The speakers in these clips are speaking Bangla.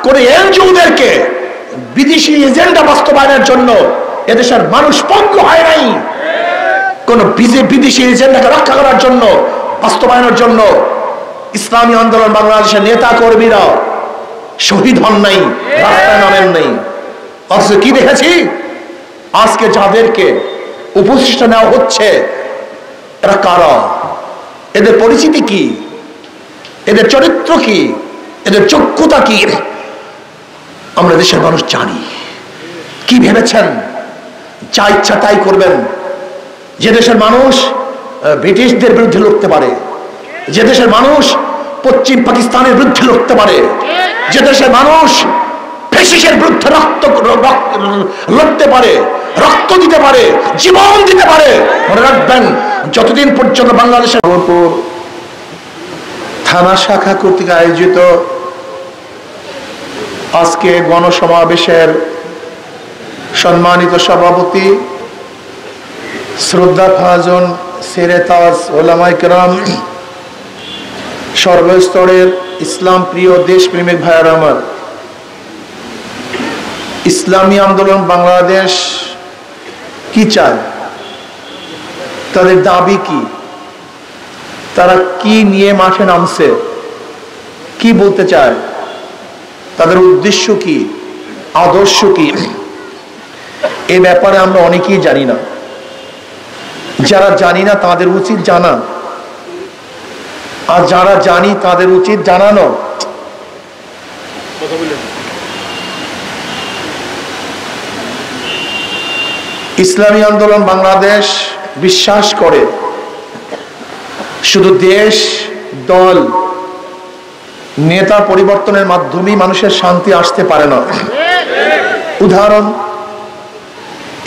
কোন এনজিওদেরকে বিদেশি এজেন্ডা বাস্তবায়নের জন্য এদেশের মানুষ পঙ্গু হয় নাই। কোন বিদেশি এজেন্ডাকে রক্ষা করার জন্য, বাস্তবায়নের জন্য ইসলামী আন্দোলন বাংলাদেশের নেতা কর্মীরা শহীদ হন নাই, রাস্তায় নামেন নাই। অথচ কি দেখেছি, আজকে যাদেরকে উপদেষ্টা নেওয়া হচ্ছে এরা কারা, এদের পরিচিতি কি, এদের চরিত্র কি, এদের যোগ্যতা কি, আমরা দেশের মানুষ জানি। কি ভেবেছেন যা ইচ্ছা তাই করবেন? যে দেশের মানুষ ব্রিটিশদের বিরুদ্ধে লড়তে পারে, যে দেশের মানুষ পশ্চিম পাকিস্তানের বিরুদ্ধে লড়তে পারে, যে দেশের মানুষ ফ্যাসিস্টের বিরুদ্ধে লড়তে পারে, রক্ত দিতে পারে, জীবন দিতে পারে, মনে রাখবেন যতদিন পর্যন্ত বাংলাদেশের থানা শাখা কর্তৃক আয়োজিত আজকে গণসমাবেশের সম্মানিত সভাপতি শ্রদ্ধা ভাজন সেরেতাজ ওলামায়ে কেরাম, সর্বস্তরের ইসলাম প্রিয় দেশপ্রেমিক ভাইয়েরা আমার, ইসলামী আন্দোলন বাংলাদেশ কি চায়, তাদের দাবি কি, তারা কি নিয়ে মাঠে নামছে, কি বলতে চায়, তাদের উদ্দেশ্য কি, আদর্শ কি, এ ব্যাপারে আমরা অনেকেই জানি না। যারা জানি না তাদের উচিত জানা, আর যারা জানি তাদের উচিত জানানো। ইসলামী আন্দোলন বাংলাদেশ বিশ্বাস করে শুধু দেশ, দল, নেতা পরিবর্তনের মাধ্যমেই মানুষের শান্তি আসতে পারে না। উদাহরণ,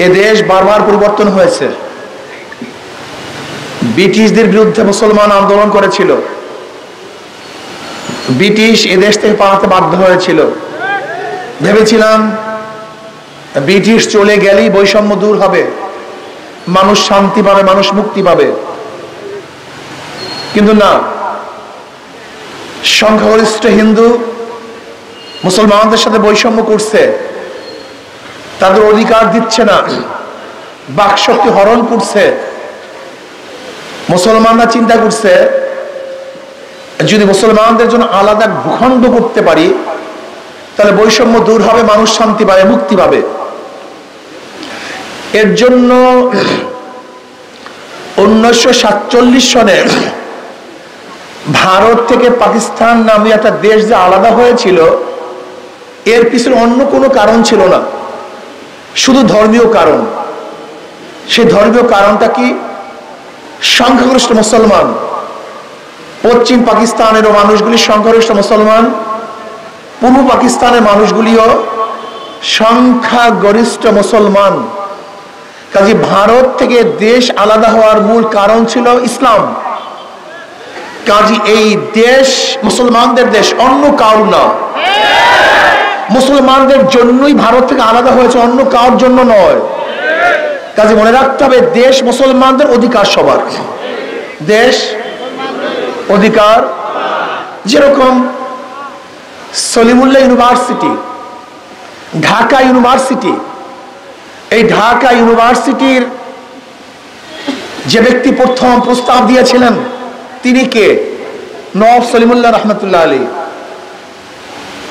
এ দেশ বারবার পরিবর্তন হয়েছে। ব্রিটিশদের বিরুদ্ধে মুসলমান আন্দোলন করেছিল, ব্রিটিশ এদেশ থেকে পালাতে বাধ্য হয়েছিল। ভেবেছিলাম ব্রিটিশ চলে গেলেই বৈষম্য দূর হবে, মানুষ শান্তি পাবে, মানুষ মুক্তি পাবে। কিন্তু না, সংখ্যাগরিষ্ঠ হিন্দু মুসলমানদের সাথে বৈষম্য করছে, তাদের অধিকার দিচ্ছে না, বাকশক্তি হরণ করছে। মুসলমানরা চিন্তা করছে যদি মুসলমানদের জন্য আলাদা ভূখণ্ড করতে পারি তাহলে বৈষম্য দূর হবে, মানুষ শান্তি পাবে, মুক্তি পাবে। এর জন্য 1947 সনে ভারত থেকে পাকিস্তান নামে একটা দেশ যে আলাদা হয়েছিল, এর পিছনে অন্য কোনো কারণ ছিল না, শুধু ধর্মীয় কারণ। সেই ধর্মীয় কারণটা কি? সংখ্যাগরিষ্ঠ মুসলমান, পশ্চিম পাকিস্তানেরও মানুষগুলি সংখ্যাগরিষ্ঠ মুসলমান, পূর্ব পাকিস্তানের মানুষগুলিও সংখ্যাগরিষ্ঠ মুসলমান। কাজে ভারত থেকে দেশ আলাদা হওয়ার মূল কারণ ছিল ইসলাম। কাজে এই দেশ মুসলমানদের দেশ, অন্য কারণ না। মুসলমানদের জন্যই ভারত থেকে আলাদা হয়েছে, অন্য কারোর জন্য নয়। কাজে মনে রাখতে হবে দেশ মুসলমানদের, অধিকার সবার। দেশ অধিকার, যেরকম সলিমুল্লাহ ইউনিভার্সিটি, ঢাকা ইউনিভার্সিটি, এই ঢাকা ইউনিভার্সিটির যে ব্যক্তি প্রথম প্রস্তাব দিয়েছিলেন তিনি কে? নওয়াব সলিমুল্লাহ রহমতুল্লাহ আলী।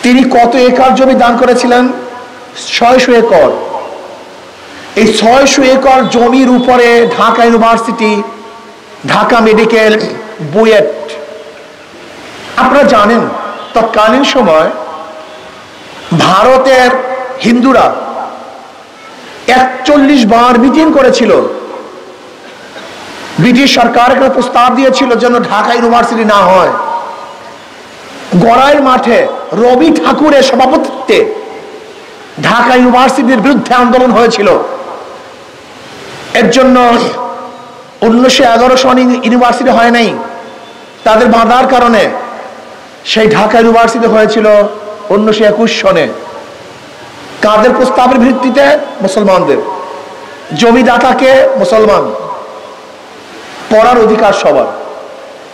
তিনি কত একর জমি দান করেছিলেন? 600 একর। এই 600 একর জমির উপরে ঢাকা ইউনিভার্সিটি, ঢাকা মেডিকেল, বুয়েট। আপনারা জানেন তৎকালীন সময় ভারতের হিন্দুরা 41 বার মিটিং করেছিল। ব্রিটিশ সরকার একটা প্রস্তাব দিয়েছিল যেন ঢাকা ইউনিভার্সিটি না হয়। গড়াইল মাঠে রবি ঠাকুরের সভাপতিত্বে ঢাকা ইউনিভার্সিটির বিরুদ্ধে আন্দোলন হয়েছিল। এর জন্য 1911 সনে ইউনিভার্সিটি হয় নাই, তাদের বাধার কারণে সেই ঢাকা ইউনিভার্সিটি হয়েছিল 1921 সনে। কাদের প্রস্তাবের ভিত্তিতে? মুসলমানদের। জমিদাতাকে মুসলমান, পড়ার অধিকার সবার।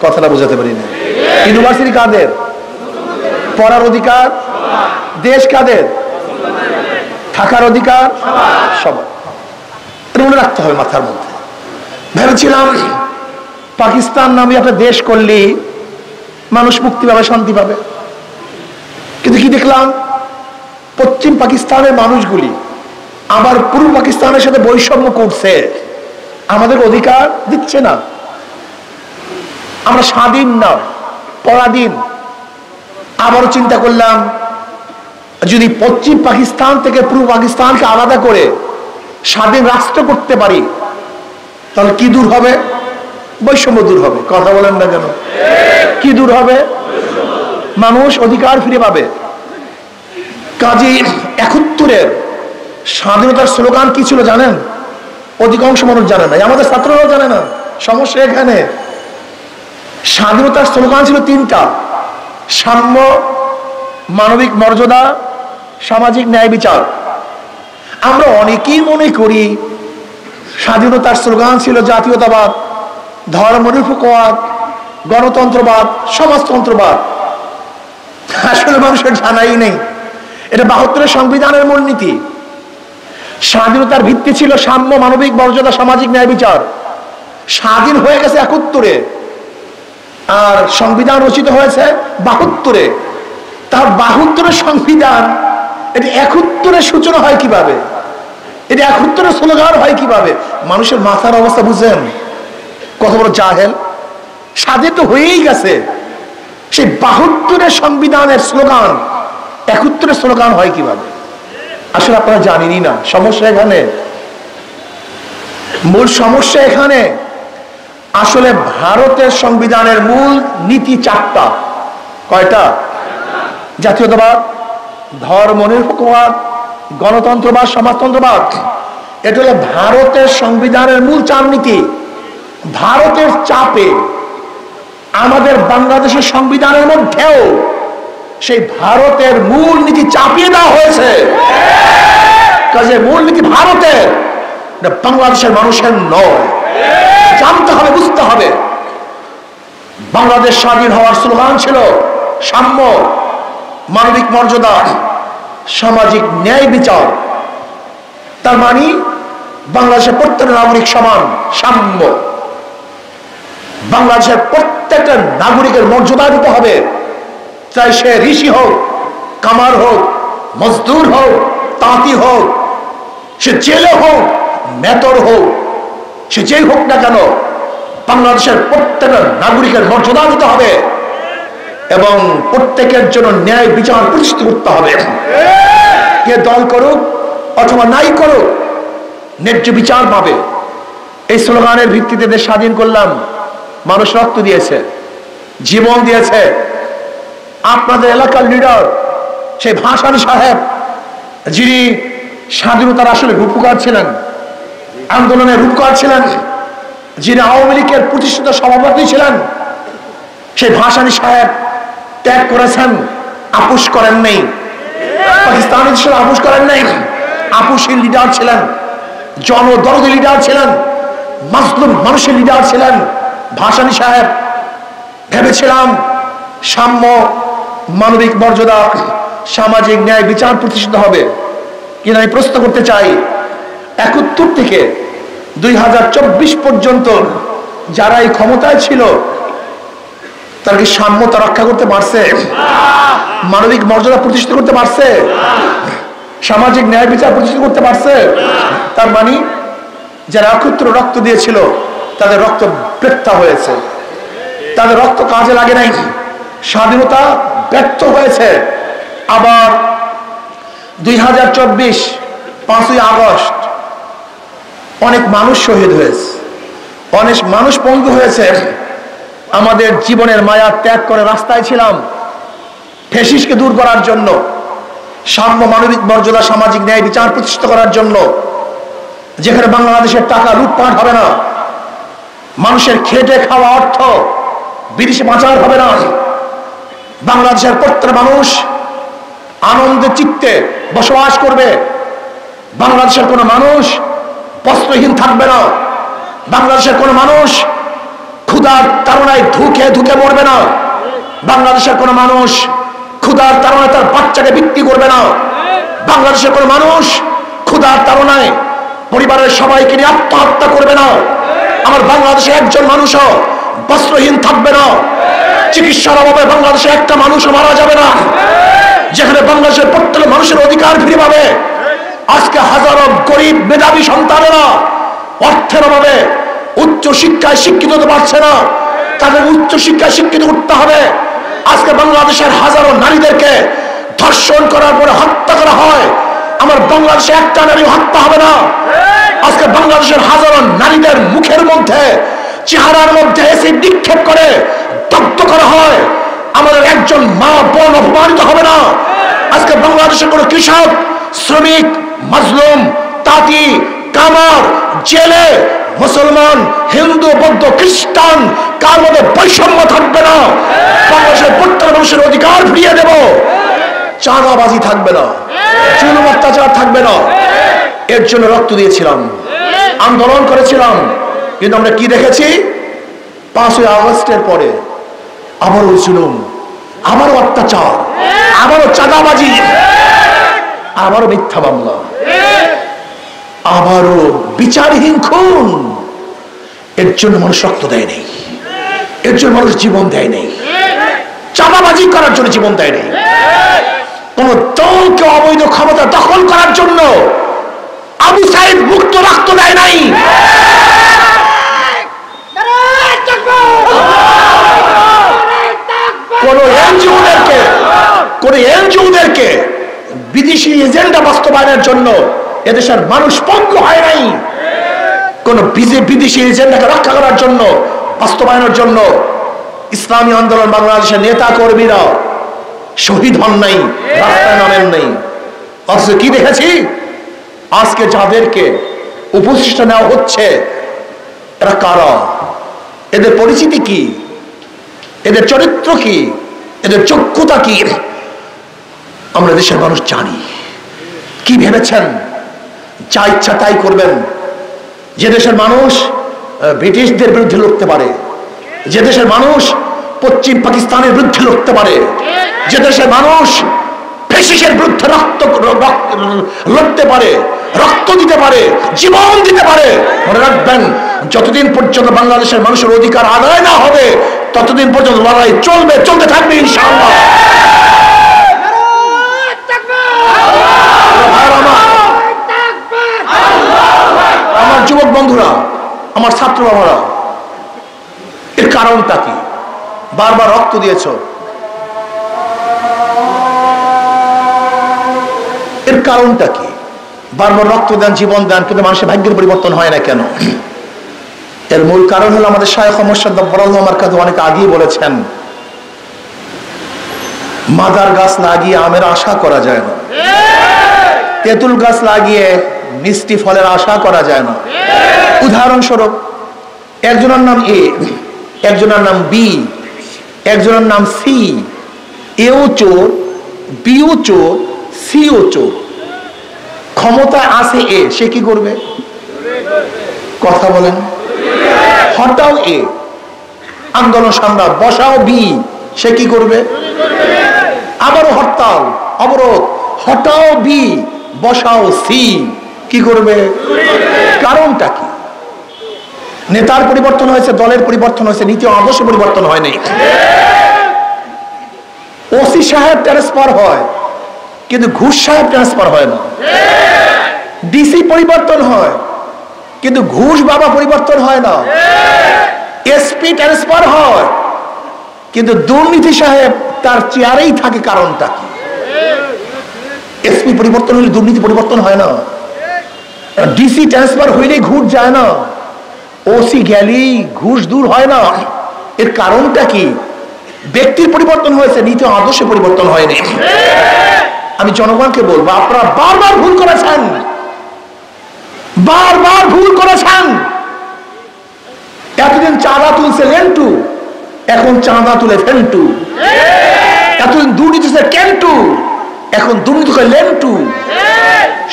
কথাটা বোঝাতে পারি না? ইউনিভার্সিটি কাদের? পড়ার অধিকার দেশ কাদের? থাকার অধিকার সবার। মনে রাখতে হবে মাথার মধ্যে। ভেবেছিলাম পাকিস্তান নামে একটা দেশ করলেই মানুষ মুক্তি পাবে, শান্তি পাবে, কিন্তু কি দেখলাম? পশ্চিম পাকিস্তানের মানুষগুলি আবার পূর্ব পাকিস্তানের সাথে বৈষম্য করছে, আমাদের অধিকার দিচ্ছে না। আমরা স্বাধীন না, পরাধীন। আবারও চিন্তা করলাম, যদি পশ্চিম পাকিস্তান থেকে পূর্ব পাকিস্তানকে আলাদা করে স্বাধীন রাষ্ট্র করতে পারি, তাহলে কি দূর হবে? বৈষম্য দূর হবে। কথা বলেন না কেন? কি দূর হবে? মানুষ অধিকার ফিরে পাবে। কাজী ৭১-এর স্বাধীনতার স্লোগান কি ছিল জানেন? অধিকাংশ মানুষ জানে না, আমাদের ছাত্ররাও জানে না। সমস্যা এখানে। স্বাধীনতার স্লোগান ছিল ৩টা: সাম্য, মানবিক মর্যাদা, সামাজিক ন্যায় বিচার। আমরা অনেকেই মনে করি স্বাধীনতার স্লোগান ছিল জাতীয়তাবাদ, ধর্মনিরপেক্ষবাদ, গণতন্ত্রবাদ, সমাজতন্ত্রবাদ। আসলে মানুষের জানাই নেই এটা ৭২-এর সংবিধানের মূলনীতি। স্বাধীনতার ভিত্তি ছিল সাম্য, মানবিক মর্যাদা, সামাজিক ন্যায় বিচার। স্বাধীন হয়ে গেছে ৭১-এ, আর সংবিধান রচিত হয়েছে ৭২-এ। তার ৭২-এর সংবিধান, এটা ৭১-এর সূচনা হয় কিভাবে? এটা ৭১-এর স্লোগান হয় কিভাবে? মানুষের মাথার অবস্থা বুঝেন? কত বড় জাহেল! স্বাধীন তো হয়েই গেছে, সেই ৭২-এর সংবিধানের স্লোগান ৭১-এর স্লোগান হয় কিভাবে? আসলে আপনারা জানেনই না। সমস্যা এখানে, মূল সমস্যা এখানে। আসলে ভারতের সংবিধানের মূল নীতি 4টা। কয়টা? জাতীয়তাবাদ, ধর্মনিরপেক্ষবাদ, গণতন্ত্রবাদ, সমাজতন্ত্রবাদ। এটা হলো ভারতের সংবিধানের মূল 4 নীতি। ভারতের চাপে আমাদের বাংলাদেশের সংবিধানের মধ্যেও সেই ভারতের মূল নীতি চাপিয়ে দেওয়া হয়েছে। কাজে মূল নীতি ভারতের, বাংলাদেশের মানুষের নয়। জানতে হবে, বুঝতে হবে। বাংলাদেশ স্বাধীন হওয়ার স্লোগান ছিল সাম্য, মানবিক মর্যাদা, সামাজিক ন্যায় বিচার। তার মানে বাংলাদেশের প্রত্যেকটা নাগরিক সমান, সাম্য। বাংলাদেশের প্রত্যেকটা নাগরিকের মর্যাদা দিতে হবে, চাই সে ঋষি হোক, কামার হোক, মজদুর হোক, তাঁতি হোক, সে জেলে হোক, মেতর হোক, সে যেই হোক না কেন, বাংলাদেশের প্রত্যেকটা নাগরিকের মর্যাদা দিতে হবে এবং প্রত্যেকের জন্য ন্যায় বিচার প্রতিষ্ঠিত করতে হবে। কে দল করুক অথবা নাই করুক, ন্যায্য বিচার পাবে। এই স্লোগানের ভিত্তিতে দেশ স্বাধীন করলাম। মানুষ রক্ত দিয়েছে, জীবন দিয়েছে। আপনাদের এলাকার লিডার সেই ভাসানী সাহেব, যিনি স্বাধীনতার আসলে রূপকার ছিলেন, আন্দোলনের রূপকার ছিলেন, যিনি আওয়ামী লীগের প্রতিষ্ঠিত সভাপতি ছিলেন, সেই ভাসানী সাহেব ত্যাগ করেছেন, আপোষ করেন নাই। পাকিস্তানের সাথে আপোষ করেন নাই। আপোষী লিডার ছিলেন, জনদরদি লিডার ছিলেন, মাজলুম মানুষের লিডার ছিলেন ভাসানী সাহেব। ভেবেছিলাম সাম্য, মানবিক মর্যাদা, সামাজিক ন্যায় বিচার প্রতিষ্ঠিত হবে। কিন্তু আমি প্রশ্ন করতে চাই, ৭১ থেকে ২০২৪ পর্যন্ত যারা এই ক্ষমতায় ছিল, তারা কি সাম্যতা রক্ষা করতে পারছে? মানবিক মর্যাদা প্রতিষ্ঠিত করতে পারছে? সামাজিক ন্যায় বিচার প্রতিষ্ঠিত করতে পারছে? তার মানে যারা ৭১ রক্ত দিয়েছিল তাদের রক্ত বৃথা হয়েছে, তাদের রক্ত কাজে লাগে নাই, স্বাধীনতা ব্যর্থ হয়েছে। আবার ২০২৪ ৫ই আগস্ট অনেক মানুষ শহীদ হয়েছে, অনেক মানুষ পঙ্গু হয়েছে। আমাদের জীবনের মায়া ত্যাগ করে রাস্তায় ছিলাম ফ্যাসিস্টকে দূর করার জন্য, সাম্য, মানবিক মর্যাদা, সামাজিক ন্যায় বিচার প্রতিষ্ঠিত করার জন্য, যেখানে বাংলাদেশের টাকা লুটপাট হবে না, মানুষের খেটে খাওয়া অর্থ বিদেশে পাচার হবে না, বাংলাদেশের প্রত্যেক মানুষ আনন্দে চিত্তে বসবাস করবে, বাংলাদেশের কোনো মানুষ বস্ত্রহীন থাকবে না, বাংলাদেশের কোনো মানুষ ক্ষুধার তাড়নায় ধুকে ধুকে মরবে না, বাংলাদেশের কোনো মানুষ ক্ষুধার তাড়নায় তার বাচ্চাকে বিক্রি করবে না। বাংলাদেশের কোন মানুষ ক্ষুধার তাড়নায় পরিবারের সবাইকে নিয়ে আত্মহত্যা করবে না। আমার বাংলাদেশে একজন মানুষও বস্ত্রহীন থাকবে না। চিকিৎসার অভাবে বাংলাদেশে একটা মানুষও মারা যাবে না। যেখানে বাংলাদেশের প্রত্যেক মানুষের অধিকার ফিরে পাবে। আজকে হাজারো গরিব মেধাবী সন্তানেরা অর্থের অভাবে উচ্চ শিক্ষায় শিক্ষিত হতে পারছে না, তাদের উচ্চ শিক্ষায় শিক্ষিত করতে হবে। আজকে বাংলাদেশের হাজারো নারীদেরকে ধর্ষণ করার পরে হত্যা করা হয়, আমার বাংলাদেশে একটা নারী হত্যা হবে না। আজকে বাংলাদেশের হাজারো নারীদের মুখের মধ্যে চেহারার মধ্যে এসিড নিক্ষেপ করে দগ্ধ করা হয়, আমাদের একজন মা বোন অপমানিত হবে না। আজকে বাংলাদেশের কোন কৃষক, শ্রমিক, মাজলুম, তাঁতি, কামার, জেলে, মুসলমান, হিন্দু, বৌদ্ধ, খ্রিস্টান কার মধ্যে বৈষম্য থাকবে না। বাংলাদেশের প্রত্যেক মানুষের অধিকার ফিরিয়ে দেব। চাঁদাবাজি থাকবে না, জুলুম অত্যাচার থাকবে না। এর জন্য রক্ত দিয়েছিলাম, আন্দোলন করেছিলাম, কিন্তু আমরা কি দেখেছি? 5ই আগস্টের পরে আবারও জুলুম, আবারও অত্যাচার, আবারও চাঁদাবাজি, আবারও মিথ্যা মামলা, আবারও বিচারহীন খুন। এর জন্য মানুষ রক্ত দেয় নেই, এর জন্য মানুষ জীবন দেয় নেই, চাঁদাবাজি করার জন্য জীবন দেয় নেই, কোন দলকে অবৈধ ক্ষমতা দখল করার জন্য আবু সাইদ মুক্ত রক্ত দেয় নাই। কোন এনজিওদেরকে বিদেশি এজেন্ডা বাস্তবায়নের জন্য এদেশের মানুষ পঙ্গু হয় নাই। কোন বিদেশি এজেন্ডাকে রক্ষা করার জন্য, বাস্তবায়নের জন্য ইসলামী আন্দোলন বাংলাদেশের নেতা কর্মীরা শহীদ হন নাই, রাস্তায় নামেন নাই। অথচ কি দেখেছি? আজকে যাদেরকে উপদেষ্টা নেওয়া হচ্ছে এরা কারা? এদের পরিচিতি কি? এদের চরিত্র কি? এদের যোগ্যতা কি? আমরা দেশের মানুষ জানি। কি ভেবেছেন যা ইচ্ছা তাই করবেন? যে দেশের মানুষ ব্রিটিশদের বিরুদ্ধে লড়তে পারে, যে দেশের মানুষ পশ্চিম পাকিস্তানের বিরুদ্ধে লড়তে পারে, যে দেশের মানুষ ফ্যাসিস্টের বিরুদ্ধে লড়তে পারে, রক্ত দিতে পারে, জীবন দিতে পারে, মনে রাখবেন যতদিন পর্যন্ত বাংলাদেশের মানুষের অধিকার আদায় না হবে ততদিন পর্যন্ত লড়াই চলবে, চলতে থাকবে ইনশাআল্লাহ। আমার যুবক বন্ধুরা, আমার ছাত্র বাবারা, এর কারণটা কি? বারবার রক্ত দিয়েছ, এর কারণটা কি? বারবার রক্ত দেন, জীবন দেন, কিন্তু মানুষের ভাগ্যের পরিবর্তন হয় না কেন? এর মূল কারণ হলো আমাদের শায়খ মোর্শেদ বরাল্লাহ মারকাজি অনেক আগেই বলেছেন, মাদার গাছ লাগিয়ে আমের আশা করা যায় না, তেঁতুল গাছ লাগিয়ে মিষ্টি ফলের আশা করা যায় না। উদাহরণস্বরূপ একজনের নাম এ, একজনের নাম বি, একজনের নাম সি। এও চোর, বিও চোর, সিও চোর। ক্ষমতা আছে এ, সে কি করবে? কথা বলেন। হটাও এ, আন্দোলন সংগ্রাম, বসাও বি, সে কি করবে? আবারও হরতাল, অবরোধ, হটাও বি, বসাও সি, কি করবে? কারণটা কি? নেতার পরিবর্তন হয়েছে, দলের পরিবর্তন হয়েছে, নীতি আদর্শ পরিবর্তন হয়নি। ওসি সাহেব ট্রান্সফার হয়, কিন্তু ঘুষ সাহেব ট্রান্সফার হয় না। ডিসি পরিবর্তন হয়, কিন্তু ঘুষ বাবা পরিবর্তন হয় না। এসপি ট্রান্সফার হয়, কিন্তু দুর্নীতি সাহেব তার চেয়ারেই থাকে। কারণটা কি? এসপি পরিবর্তন হলে দুর্নীতি পরিবর্তন হয় না, ডিসি ট্রান্সফার হইলেই ঘুষ যায় না, ওসি গেলেই ঘুষ দূর হয় না। এর কারণটা কি? ব্যক্তির পরিবর্তন হয়েছে, নীতি আদর্শে পরিবর্তন হয়নি। আমি জনগণকে বলবো, আপনারা বারবার ভুল করেছেন, বারবার ভুল করেছেন। এতদিন চাঁদা তুলছে লেন্টু, এখন চাঁদা তুলে ফেন্টু। এতদিন দুর্নীতি কেন্টু, এখন দুর্নীতি করে লেন্টু।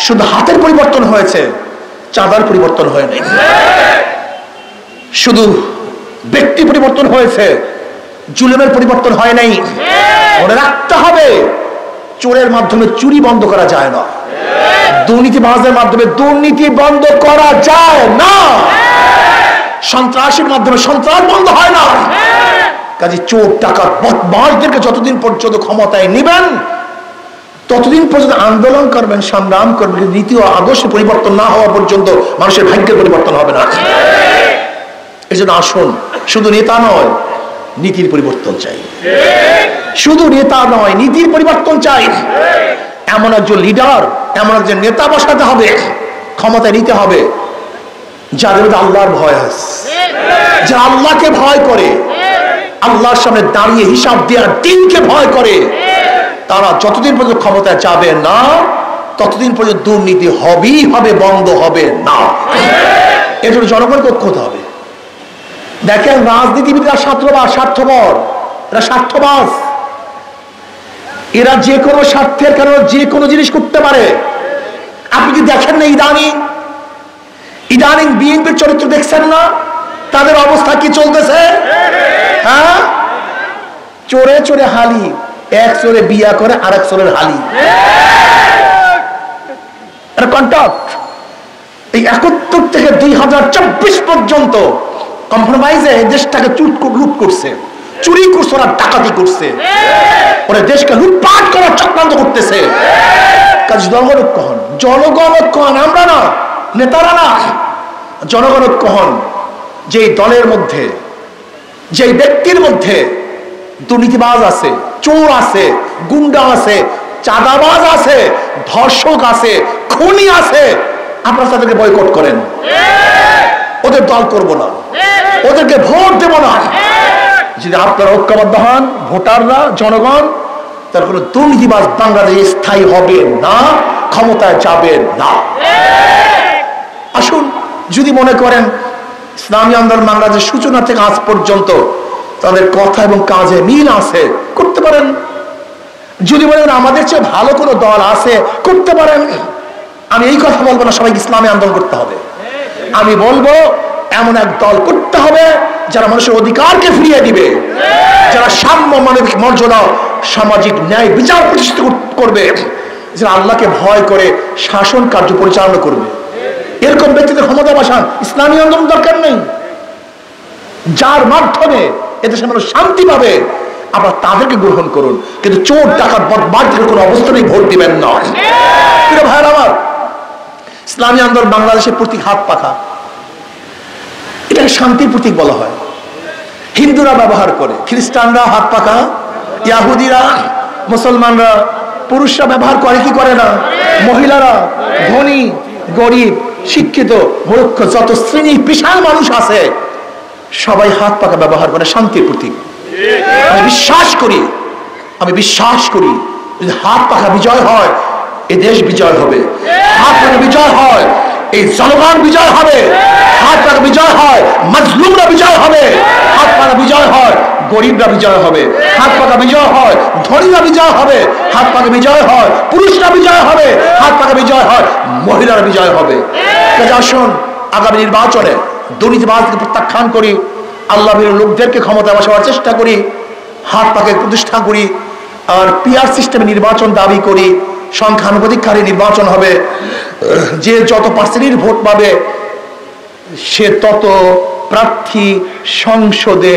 শুধু হাতের পরিবর্তন হয়েছে, চাঁদার পরিবর্তন হয়নি। শুধু ব্যক্তি পরিবর্তন হয়েছে, জুলুমের পরিবর্তন হয় নাই। মনে রাখতে হবে, চোরের মাধ্যমে চুরি বন্ধ করা যায় না, দুর্নীতিবাজের মাধ্যমে দুর্নীতি বন্ধ করা যায় না, সন্ত্রাসের মাধ্যমে সন্ত্রাস বন্ধ হয় না। কাজে চোর ডাকাত বদমাশদেরকে যতদিন পর্যন্ত ক্ষমতায় নেবেন ততদিন পর্যন্ত আন্দোলন করবেন, সংগ্রাম করবেন, নীতি ও আদর্শে পরিবর্তন না হওয়া পর্যন্ত মানুষের ভাগ্যের পরিবর্তন হবে না। এই জন্য আসুন, শুধু নেতা নয় নীতির পরিবর্তন চাই, শুধু নেতা নয় নীতির পরিবর্তন চাই। এমন একজন লিডার, এমন একজন নেতা বসাতে হবে, ক্ষমতা নিতে হবে যাদের মধ্যে আল্লাহর ভয় আছে, যারা আল্লাহকে ভয় করে, আল্লাহর সামনে দাঁড়িয়ে হিসাব দেওয়ার দিনকে ভয় করে। তারা যতদিন পর্যন্ত ক্ষমতায় যাবে না ততদিন পর্যন্ত দুর্নীতি হবেই হবে, বন্ধ হবে না। এর জন্য জনগণকে ঐক্য হতে হবে। দেখেন রাজনীতিবিদরা স্বার্থপর, এরা স্বার্থবাজ, এরা যে কোনো স্বার্থের কারণে যে কোনো জিনিস করতে পারে। আপনি কি দেখেন না ইদানিং বিএনপির চরিত্র দেখছেন না? তাদের অবস্থা কি চলতেছে? হ্যাঁ, চোরে চোরে হালি, এক চোরে বিয়া করে আর এক চোরের হালি, কন্ট্রাক্ট। এই 71 থেকে 2024 পর্যন্ত কম্প্রোমাইজে দেশটাকে লুট করছে, চুরি করছে, ওরা ডাকাতি করছে, ওরা দেশকে লুটপাট করার চক্রান্ত করতেছে। কাজ জনগণ ঐক্য হন, জনগণ ঐক্য হন, আমরা না, নেতারা না, জনগণ ঐক্য হন। যে দলের মধ্যে, যে ব্যক্তির মধ্যে দুর্নীতিবাজ আছে, চোর আছে, গুন্ডা আছে, চাঁদাবাজ আছে, ধর্ষক আছে, খুনি আছে, আপনারা তাদেরকে বয়কট করেন। ওদের দল করব না, ওদেরকে ভোট দেব না। যদি আপনারা ঐক্যবদ্ধ হন, ভোটাররা, জনগণ, তার কোনো দুর্নীতিবাজ বাংলাদেশে স্থায়ী হবে না, ক্ষমতায় যাবে না। আসুন, যদি মনে করেন ইসলামী আন্দোলন বাংলাদেশের সূচনা থেকে আজ পর্যন্ত তাদের কথা এবং কাজে মিল আছে, করতে পারেন। যদি বলেন আমাদের চেয়ে ভালো কোনো দল আছে, করতে পারেন। আমি এই কথা বলবো না সবাইকে ইসলামী আন্দোলন করতে হবে, আমি বলবো এমন এক দল করতে হবে যারা মানুষের অধিকারকে ফিরিয়ে দিবে, যারা সাম্য, মানবিক মর্যাদা, সামাজিক ন্যায় বিচার প্রতিষ্ঠিত করবে, যারা আল্লাহকে ভয় করে শাসন কার্য পরিচালনা করবে। এরকম ব্যক্তিদের ক্ষমতা বসান, ইসলামী আন্দোলন দরকার নেই। যার মাধ্যমে এদেশে মানুষ শান্তি পাবে, আবার তাদেরকে গ্রহণ করুন, কিন্তু চোর ডাকাত বদমাশদের কোনো অবস্থাতেই ভোট দিবেন না। প্রিয় ভাইরা আমার, ইসলামী আন্দোলন বাংলাদেশের প্রতীক হাত পাখা, এটাকে শান্তির প্রতীক বলা হয়। হিন্দুরা ব্যবহার করে, খ্রিস্টানরা হাত পাখা, ইহুদিরা, মুসলমানরা, পুরুষরা ব্যবহার করে কি করে না, মহিলারা, ধনী গরিব, শিক্ষিত মূর্খ, যত শ্রেণী বিশাল মানুষ আছে সবাই হাত পাখা ব্যবহার করে, শান্তির প্রতীক। আমি বিশ্বাস করি যদি হাত পাখা বিজয় হয় এ দেশ বিজয় হবে, হাত পাখা বিজয় হয় এই জনগণ বিজয় হবে, হাত পাখা বিজয় হয় মাজলুমরা বিজয় হবে, হাত পাখা বিজয় হয় গরিবরা বিজয় হবে, হাত পাখা বিজয় হয় ধনীরা বিজয় হবে, হাত পাখা বিজয় হয় পুরুষরা বিজয় হবে, হাত পাখা বিজয় হয় মহিলারা বিজয় হবে। আসুন, আগামী নির্বাচনে দুর্নীতিবাদকে প্রত্যাখ্যান করি, আল্লাহর লোকদেরকে ক্ষমতায় বসাবার চেষ্টা করি, হাত পাকে প্রতিষ্ঠা করি, আর পিআর সিস্টেমে নির্বাচন দাবি করি। সংখ্যানুপাতিকহারে নির্বাচন হবে, যে যত পার্সেন্টের ভোট পাবে সে তত প্রার্থী সংসদে